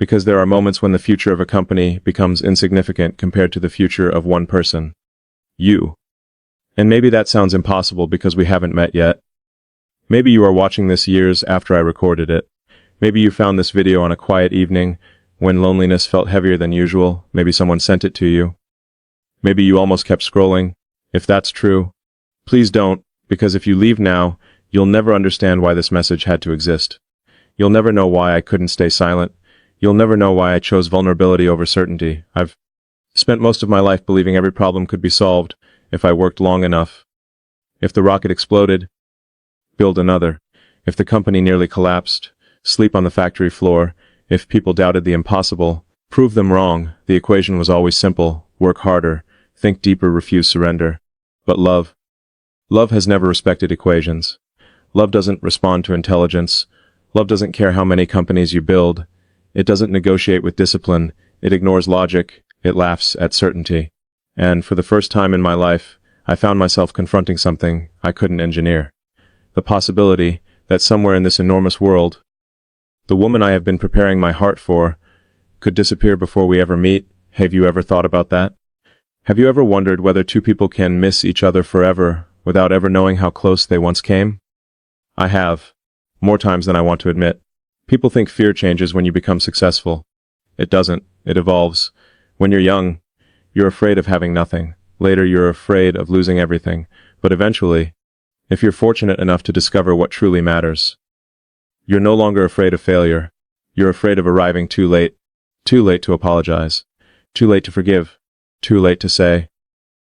Because there are moments when the future of a company becomes insignificant compared to the future of one person. You. And maybe that sounds impossible because we haven't met yet. Maybe you are watching this years after I recorded it. Maybe you found this video on a quiet evening when loneliness felt heavier than usual. Maybe someone sent it to you. Maybe you almost kept scrolling. If that's true, please don't, because if you leave now, you'll never understand why this message had to exist. You'll never know why I couldn't stay silent. You'll never know why I chose vulnerability over certainty. I've spent most of my life believing every problem could be solved if I worked long enough. If the rocket exploded, build another. If the company nearly collapsed, sleep on the factory floor. If people doubted the impossible, prove them wrong. The equation was always simple. Work harder, think deeper, refuse surrender. But love has never respected equations. Love doesn't respond to intelligence. Love doesn't care how many companies you build. It doesn't negotiate with discipline. It ignores logic. It laughs at certainty. And for the first time in my life, I found myself confronting something I couldn't engineer. The possibility that somewhere in this enormous world, the woman I have been preparing my heart for could disappear before we ever meet. Have you ever thought about that? Have you ever wondered whether two people can miss each other forever without ever knowing how close they once came? I have. More times than I want to admit. People think fear changes when you become successful. It doesn't. It evolves. When you're young, you're afraid of having nothing. Later, you're afraid of losing everything. But eventually, if you're fortunate enough to discover what truly matters, you're no longer afraid of failure. You're afraid of arriving too late. Too late to apologize. Too late to forgive. Too late to say,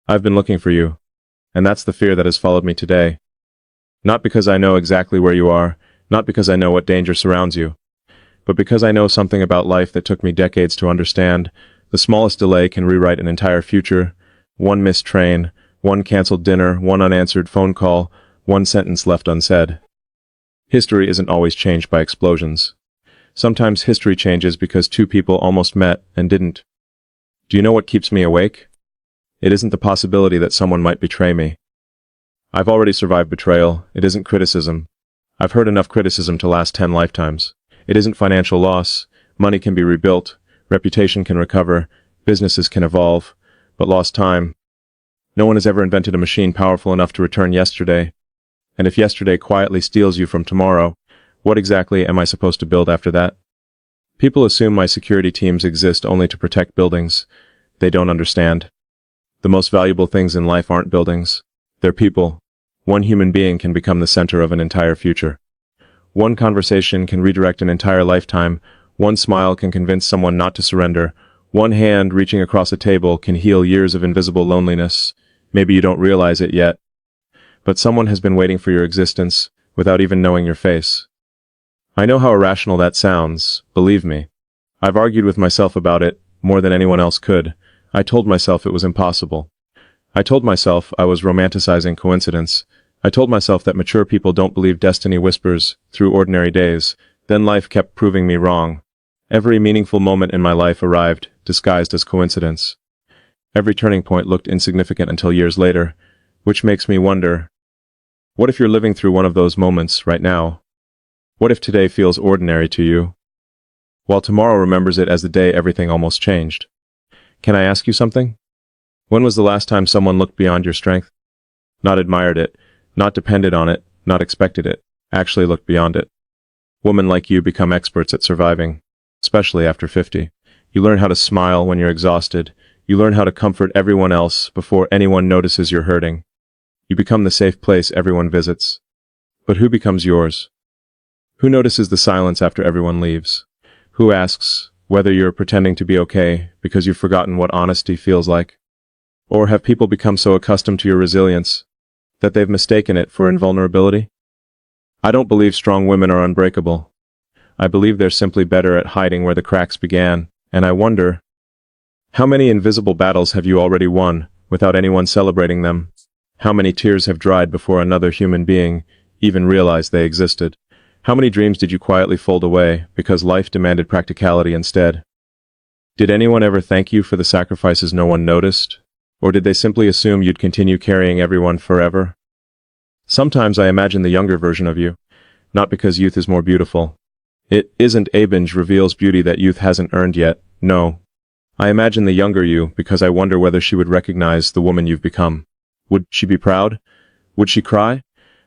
I've been looking for you. And that's the fear that has followed me today. Not because I know exactly where you are, not because I know what danger surrounds you, but because I know something about life that took me decades to understand. The smallest delay can rewrite an entire future. One missed train, one canceled dinner, one unanswered phone call, one sentence left unsaid. History isn't always changed by explosions. Sometimes history changes because two people almost met and didn't. Do you know what keeps me awake? It isn't the possibility that someone might betray me. I've already survived betrayal. It isn't criticism. I've heard enough criticism to last 10 lifetimes. It isn't financial loss. Money can be rebuilt. Reputation can recover. Businesses can evolve. But lost time. No one has ever invented a machine powerful enough to return yesterday. And if yesterday quietly steals you from tomorrow, what exactly am I supposed to build after that? People assume my security teams exist only to protect buildings. They don't understand. The most valuable things in life aren't buildings. They're people. One human being can become the center of an entire future. One conversation can redirect an entire lifetime. One smile can convince someone not to surrender. One hand reaching across a table can heal years of invisible loneliness. Maybe you don't realize it yet, but someone has been waiting for your existence without even knowing your face. I know how irrational that sounds, believe me. I've argued with myself about it more than anyone else could. I told myself it was impossible. I told myself I was romanticizing coincidence. I told myself that mature people don't believe destiny whispers through ordinary days. Then life kept proving me wrong. Every meaningful moment in my life arrived, disguised as coincidence. Every turning point looked insignificant until years later, which makes me wonder, what if you're living through one of those moments right now? What if today feels ordinary to you, while tomorrow remembers it as the day everything almost changed? Can I ask you something? When was the last time someone looked beyond your strength? Not admired it, not depended on it, not expected it, actually looked beyond it. Women like you become experts at surviving, especially after 50. You learn how to smile when you're exhausted. You learn how to comfort everyone else before anyone notices you're hurting. You become the safe place everyone visits. But who becomes yours? Who notices the silence after everyone leaves? Who asks whether you're pretending to be okay because you've forgotten what honesty feels like? Or have people become so accustomed to your resilience that they've mistaken it for invulnerability? I don't believe strong women are unbreakable. I believe they're simply better at hiding where the cracks began, and I wonder, how many invisible battles have you already won without anyone celebrating them? How many tears have dried before another human being even realized they existed? How many dreams did you quietly fold away because life demanded practicality instead? Did anyone ever thank you for the sacrifices no one noticed? Or did they simply assume you'd continue carrying everyone forever? Sometimes I imagine the younger version of you, not because youth is more beautiful. It isn't a binge reveals beauty that youth hasn't earned yet, no. I imagine the younger you because I wonder whether she would recognize the woman you've become. Would she be proud? Would she cry?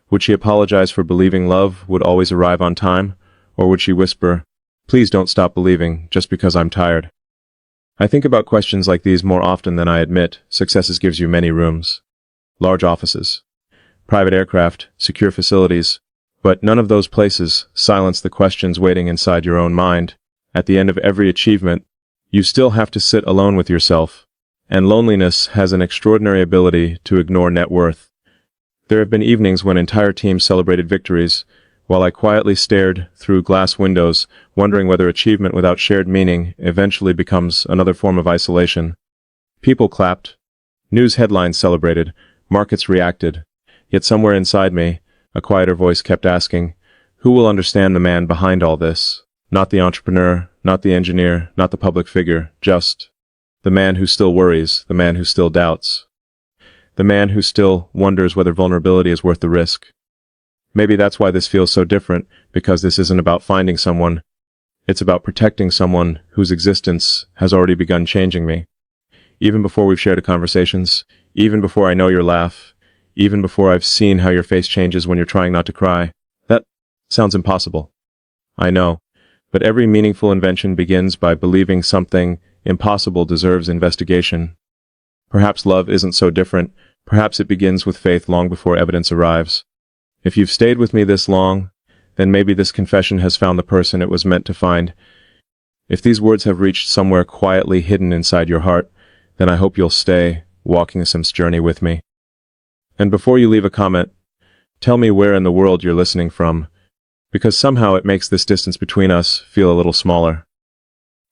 Would she apologize for believing love would always arrive on time? Or would she whisper, "Please don't stop believing just because I'm tired"? I think about questions like these more often than I admit. Successes gives you many rooms, large offices, private aircraft, secure facilities, but none of those places silence the questions waiting inside your own mind. At the end of every achievement, you still have to sit alone with yourself, and loneliness has an extraordinary ability to ignore net worth. There have been evenings when entire teams celebrated victories, while I quietly stared through glass windows, wondering whether achievement without shared meaning eventually becomes another form of isolation. People clapped, news headlines celebrated, markets reacted, yet somewhere inside me, a quieter voice kept asking, who will understand the man behind all this? Not the entrepreneur, not the engineer, not the public figure, just the man who still worries, the man who still doubts, the man who still wonders whether vulnerability is worth the risk. Maybe that's why this feels so different, because this isn't about finding someone. It's about protecting someone whose existence has already begun changing me. Even before we've shared conversations, even before I know your laugh, even before I've seen how your face changes when you're trying not to cry. That sounds impossible. I know. But every meaningful invention begins by believing something impossible deserves investigation. Perhaps love isn't so different. Perhaps it begins with faith long before evidence arrives. If you've stayed with me this long, then maybe this confession has found the person it was meant to find. If these words have reached somewhere quietly hidden inside your heart, then I hope you'll stay, walking this journey with me. And before you leave a comment, tell me where in the world you're listening from, because somehow it makes this distance between us feel a little smaller.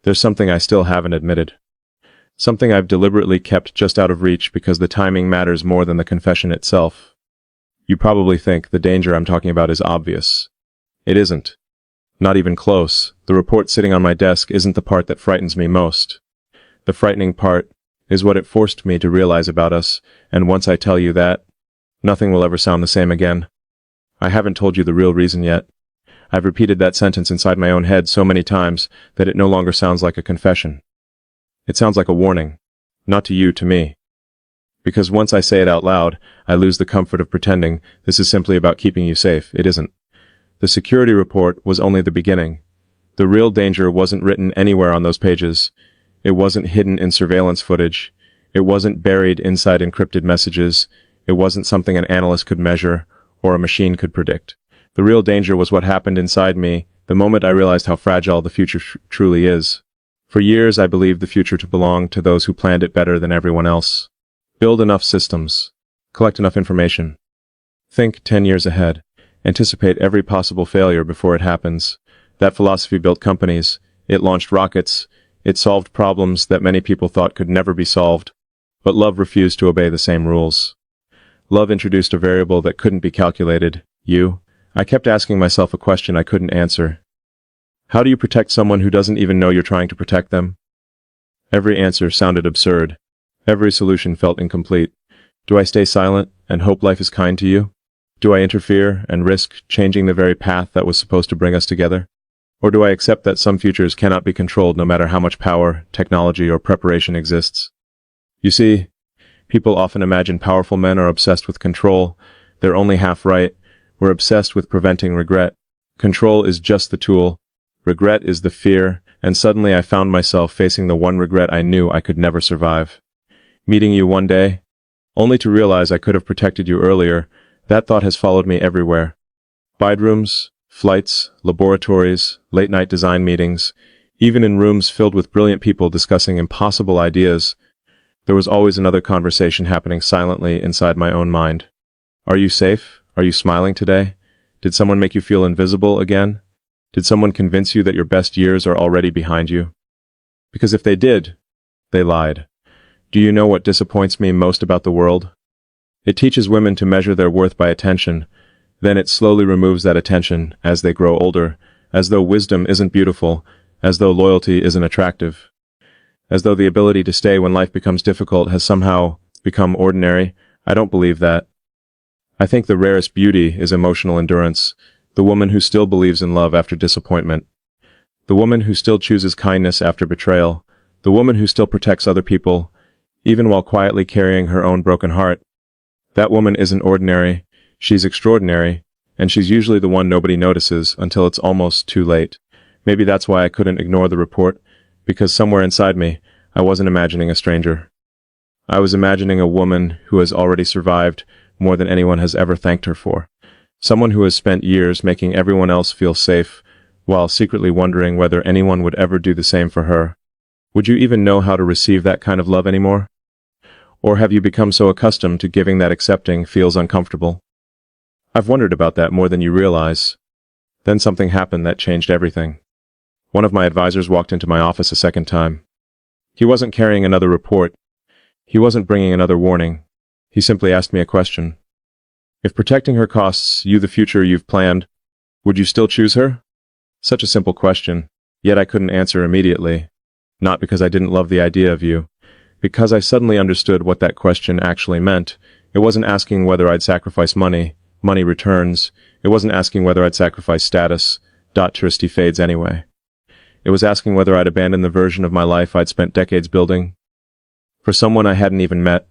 There's something I still haven't admitted. Something I've deliberately kept just out of reach because the timing matters more than the confession itself. You probably think the danger I'm talking about is obvious. It isn't. Not even close. The report sitting on my desk isn't the part that frightens me most. The frightening part is what it forced me to realize about us, and once I tell you that, nothing will ever sound the same again. I haven't told you the real reason yet. I've repeated that sentence inside my own head so many times that it no longer sounds like a confession. It sounds like a warning. Not to you, to me. Because once I say it out loud, I lose the comfort of pretending this is simply about keeping you safe. It isn't. The security report was only the beginning. The real danger wasn't written anywhere on those pages. It wasn't hidden in surveillance footage. It wasn't buried inside encrypted messages. It wasn't something an analyst could measure or a machine could predict. The real danger was what happened inside me the moment I realized how fragile the future truly is. For years, I believed the future to belong to those who planned it better than everyone else. Build enough systems. Collect enough information. Think 10 years ahead. Anticipate every possible failure before it happens. That philosophy built companies. It launched rockets. It solved problems that many people thought could never be solved. But love refused to obey the same rules. Love introduced a variable that couldn't be calculated. You. I kept asking myself a question I couldn't answer. How do you protect someone who doesn't even know you're trying to protect them? Every answer sounded absurd. Every solution felt incomplete. Do I stay silent and hope life is kind to you? Do I interfere and risk changing the very path that was supposed to bring us together? Or do I accept that some futures cannot be controlled no matter how much power, technology, or preparation exists? You see, people often imagine powerful men are obsessed with control. They're only half right. We're obsessed with preventing regret. Control is just the tool. Regret is the fear, and suddenly I found myself facing the one regret I knew I could never survive. Meeting you one day, only to realize I could have protected you earlier. That thought has followed me everywhere. Bedrooms, flights, laboratories, late-night design meetings, even in rooms filled with brilliant people discussing impossible ideas, there was always another conversation happening silently inside my own mind. Are you safe? Are you smiling today? Did someone make you feel invisible again? Did someone convince you that your best years are already behind you? Because if they did, they lied. Do you know what disappoints me most about the world? It teaches women to measure their worth by attention. Then it slowly removes that attention as they grow older, as though wisdom isn't beautiful, as though loyalty isn't attractive, as though the ability to stay when life becomes difficult has somehow become ordinary. I don't believe that. I think the rarest beauty is emotional endurance, the woman who still believes in love after disappointment, The woman who still chooses kindness after betrayal. The woman who still protects other people, even while quietly carrying her own broken heart. That woman isn't ordinary, she's extraordinary, and she's usually the one nobody notices until it's almost too late. Maybe that's why I couldn't ignore the report, because somewhere inside me, I wasn't imagining a stranger. I was imagining a woman who has already survived more than anyone has ever thanked her for. Someone who has spent years making everyone else feel safe, while secretly wondering whether anyone would ever do the same for her. Would you even know how to receive that kind of love anymore? Or have you become so accustomed to giving that accepting feels uncomfortable? I've wondered about that more than you realize. Then something happened that changed everything. One of my advisors walked into my office a second time. He wasn't carrying another report. He wasn't bringing another warning. He simply asked me a question. If protecting her costs you the future you've planned, would you still choose her? Such a simple question, yet I couldn't answer immediately. Not because I didn't love the idea of you, because I suddenly understood what that question actually meant. It wasn't asking whether I'd sacrifice money returns. It wasn't asking whether I'd sacrifice status. Touristy fades anyway. It was asking whether I'd abandon the version of my life I'd spent decades building. For someone I hadn't even met,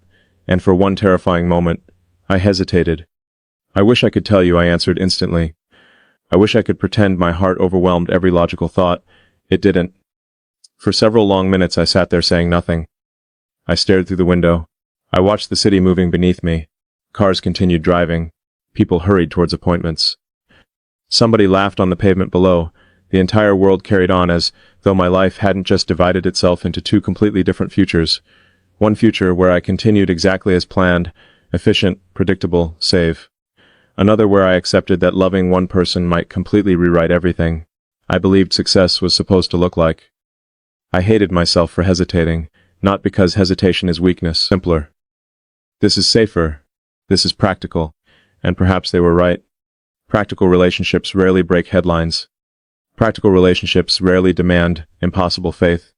and for one terrifying moment, I hesitated. I wish I could tell you, I answered instantly. I wish I could pretend my heart overwhelmed every logical thought. It didn't. For several long minutes I sat there saying nothing. I stared through the window. I watched the city moving beneath me. Cars continued driving. People hurried towards appointments. Somebody laughed on the pavement below. The entire world carried on as though my life hadn't just divided itself into two completely different futures. One future where I continued exactly as planned, efficient, predictable, safe. Another where I accepted that loving one person might completely rewrite everything I believed success was supposed to look like. I hated myself for hesitating, not because hesitation is weakness, simpler. This is safer. This is practical. And perhaps they were right. Practical relationships rarely break headlines. Practical relationships rarely demand impossible faith.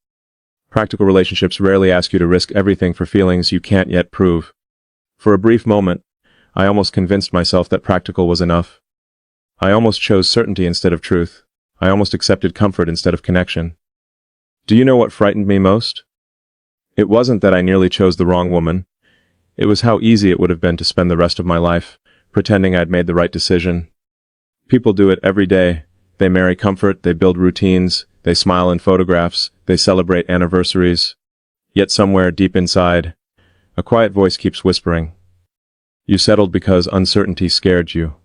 Practical relationships rarely ask you to risk everything for feelings you can't yet prove. For a brief moment, I almost convinced myself that practical was enough. I almost chose certainty instead of truth. I almost accepted comfort instead of connection. Do you know what frightened me most? It wasn't that I nearly chose the wrong woman. It was how easy it would have been to spend the rest of my life pretending I'd made the right decision. People do it every day. They marry comfort, they build routines, they smile in photographs, they celebrate anniversaries. Yet somewhere deep inside, a quiet voice keeps whispering. You settled because uncertainty scared you.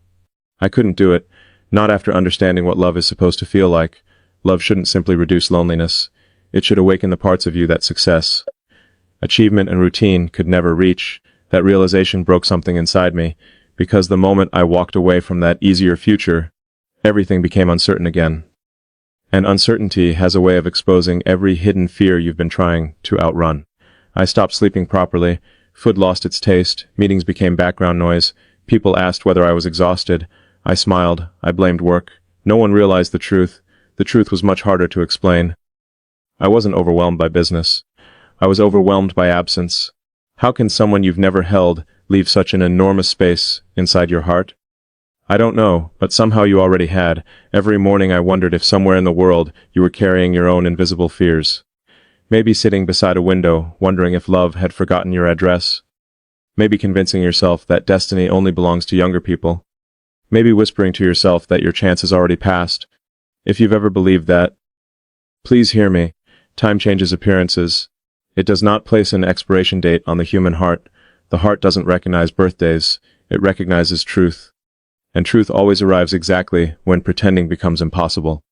I couldn't do it, not after understanding what love is supposed to feel like. Love shouldn't simply reduce loneliness. It should awaken the parts of you that success, achievement, and routine could never reach. That realization broke something inside me, because the moment I walked away from that easier future, everything became uncertain again. And uncertainty has a way of exposing every hidden fear you've been trying to outrun. I stopped sleeping properly. Food lost its taste. Meetings became background noise. People asked whether I was exhausted. I smiled. I blamed work. No one realized the truth. The truth was much harder to explain. I wasn't overwhelmed by business. I was overwhelmed by absence. How can someone you've never held leave such an enormous space inside your heart? I don't know, but somehow you already had. Every morning I wondered if somewhere in the world you were carrying your own invisible fears. Maybe sitting beside a window, wondering if love had forgotten your address. Maybe convincing yourself that destiny only belongs to younger people. Maybe whispering to yourself that your chance has already passed. If you've ever believed that, please hear me. Time changes appearances. It does not place an expiration date on the human heart. The heart doesn't recognize birthdays. It recognizes truth. And truth always arrives exactly when pretending becomes impossible.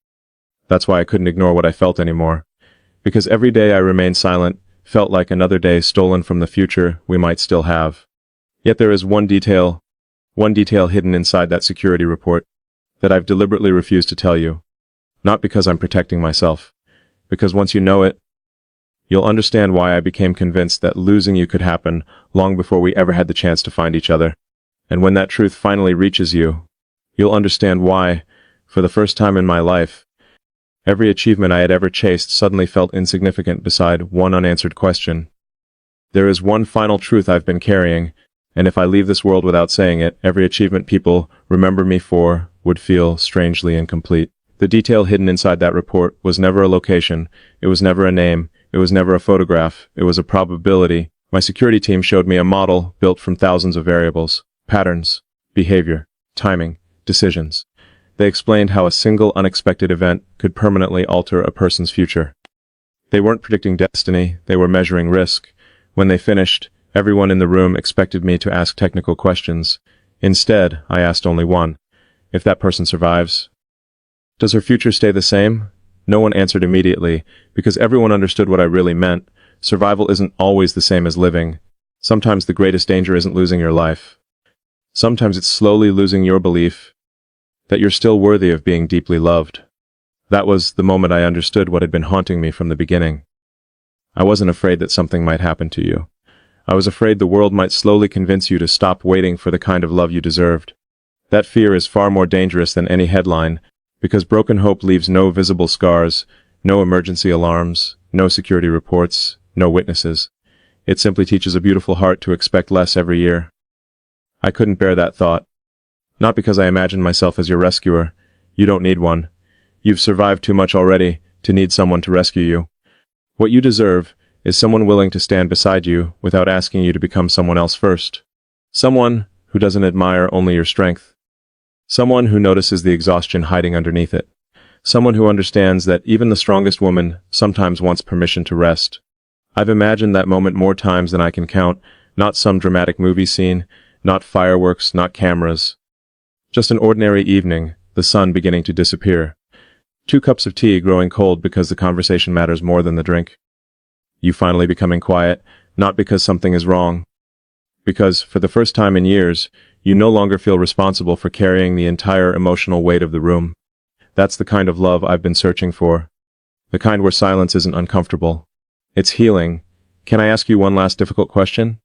That's why I couldn't ignore what I felt anymore. Because every day I remained silent felt like another day stolen from the future we might still have. Yet there is one detail hidden inside that security report that I've deliberately refused to tell you. Not because I'm protecting myself. Because once you know it, you'll understand why I became convinced that losing you could happen long before we ever had the chance to find each other. And when that truth finally reaches you, you'll understand why, for the first time in my life, every achievement I had ever chased suddenly felt insignificant beside one unanswered question. There is one final truth I've been carrying, and if I leave this world without saying it, every achievement people remember me for would feel strangely incomplete. The detail hidden inside that report was never a location, it was never a name, it was never a photograph, it was a probability. My security team showed me a model built from thousands of variables, patterns, behavior, timing, decisions. They explained how a single unexpected event could permanently alter a person's future. They weren't predicting destiny, they were measuring risk. When they finished, everyone in the room expected me to ask technical questions. Instead, I asked only one. If that person survives, does her future stay the same? No one answered immediately, because everyone understood what I really meant. Survival isn't always the same as living. Sometimes the greatest danger isn't losing your life. Sometimes it's slowly losing your belief that you're still worthy of being deeply loved. That was the moment I understood what had been haunting me from the beginning. I wasn't afraid that something might happen to you. I was afraid the world might slowly convince you to stop waiting for the kind of love you deserved. That fear is far more dangerous than any headline, because broken hope leaves no visible scars, no emergency alarms, no security reports, no witnesses. It simply teaches a beautiful heart to expect less every year. I couldn't bear that thought. Not because I imagined myself as your rescuer. You don't need one. You've survived too much already to need someone to rescue you. What you deserve is someone willing to stand beside you without asking you to become someone else first. Someone who doesn't admire only your strength. Someone who notices the exhaustion hiding underneath it. Someone who understands that even the strongest woman sometimes wants permission to rest. I've imagined that moment more times than I can count, not some dramatic movie scene, not fireworks, not cameras. Just an ordinary evening, the sun beginning to disappear. 2 cups of tea growing cold because the conversation matters more than the drink. You finally becoming quiet, not because something is wrong. Because, for the first time in years, you no longer feel responsible for carrying the entire emotional weight of the room. That's the kind of love I've been searching for. The kind where silence isn't uncomfortable. It's healing. Can I ask you one last difficult question?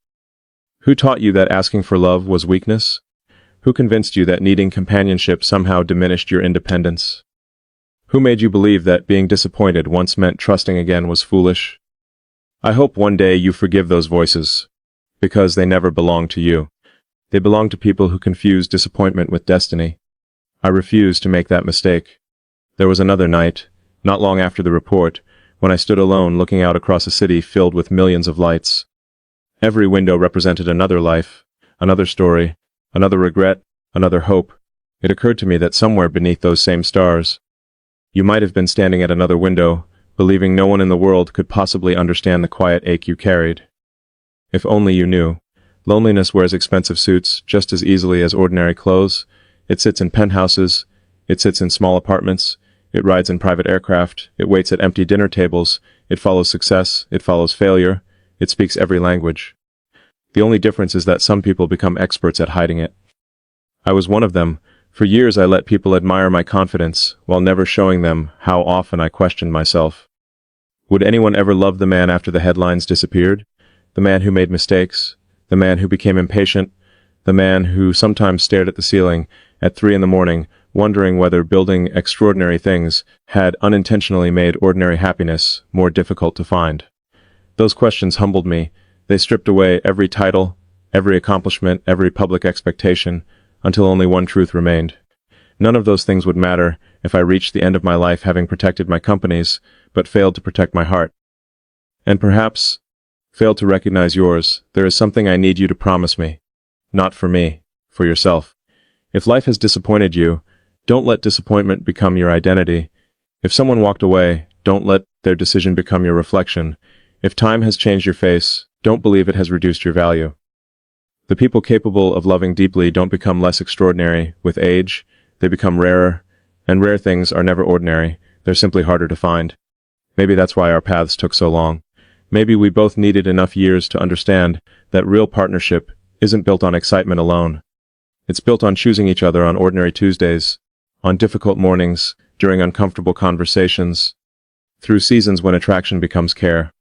Who taught you that asking for love was weakness? Who convinced you that needing companionship somehow diminished your independence? Who made you believe that being disappointed once meant trusting again was foolish? I hope one day you forgive those voices, because they never belong to you. They belong to people who confuse disappointment with destiny. I refuse to make that mistake. There was another night, not long after the report, when I stood alone looking out across a city filled with millions of lights. Every window represented another life, another story, another regret, another hope. It occurred to me that somewhere beneath those same stars, you might have been standing at another window, believing no one in the world could possibly understand the quiet ache you carried. If only you knew. Loneliness wears expensive suits just as easily as ordinary clothes. It sits in penthouses. It sits in small apartments. It rides in private aircraft. It waits at empty dinner tables. It follows success. It follows failure. It speaks every language. The only difference is that some people become experts at hiding it. I was one of them. For years I let people admire my confidence, while never showing them how often I questioned myself. Would anyone ever love the man after the headlines disappeared? The man who made mistakes? The man who became impatient? The man who sometimes stared at the ceiling at 3 a.m, wondering whether building extraordinary things had unintentionally made ordinary happiness more difficult to find? Those questions humbled me. They stripped away every title, every accomplishment, every public expectation, until only one truth remained. None of those things would matter if I reached the end of my life having protected my companies, but failed to protect my heart. And perhaps failed to recognize yours. There is something I need you to promise me. Not for me, for yourself. If life has disappointed you, don't let disappointment become your identity. If someone walked away, don't let their decision become your reflection. If time has changed your face, don't believe it has reduced your value. The people capable of loving deeply don't become less extraordinary with age. They become rarer, and rare things are never ordinary. They're simply harder to find. Maybe that's why our paths took so long. Maybe we both needed enough years to understand that real partnership isn't built on excitement alone. It's built on choosing each other on ordinary Tuesdays, on difficult mornings, during uncomfortable conversations, through seasons when attraction becomes care,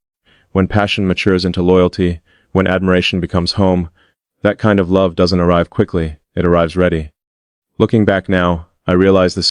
when passion matures into loyalty, when admiration becomes home. That kind of love doesn't arrive quickly, it arrives ready. Looking back now, I realize the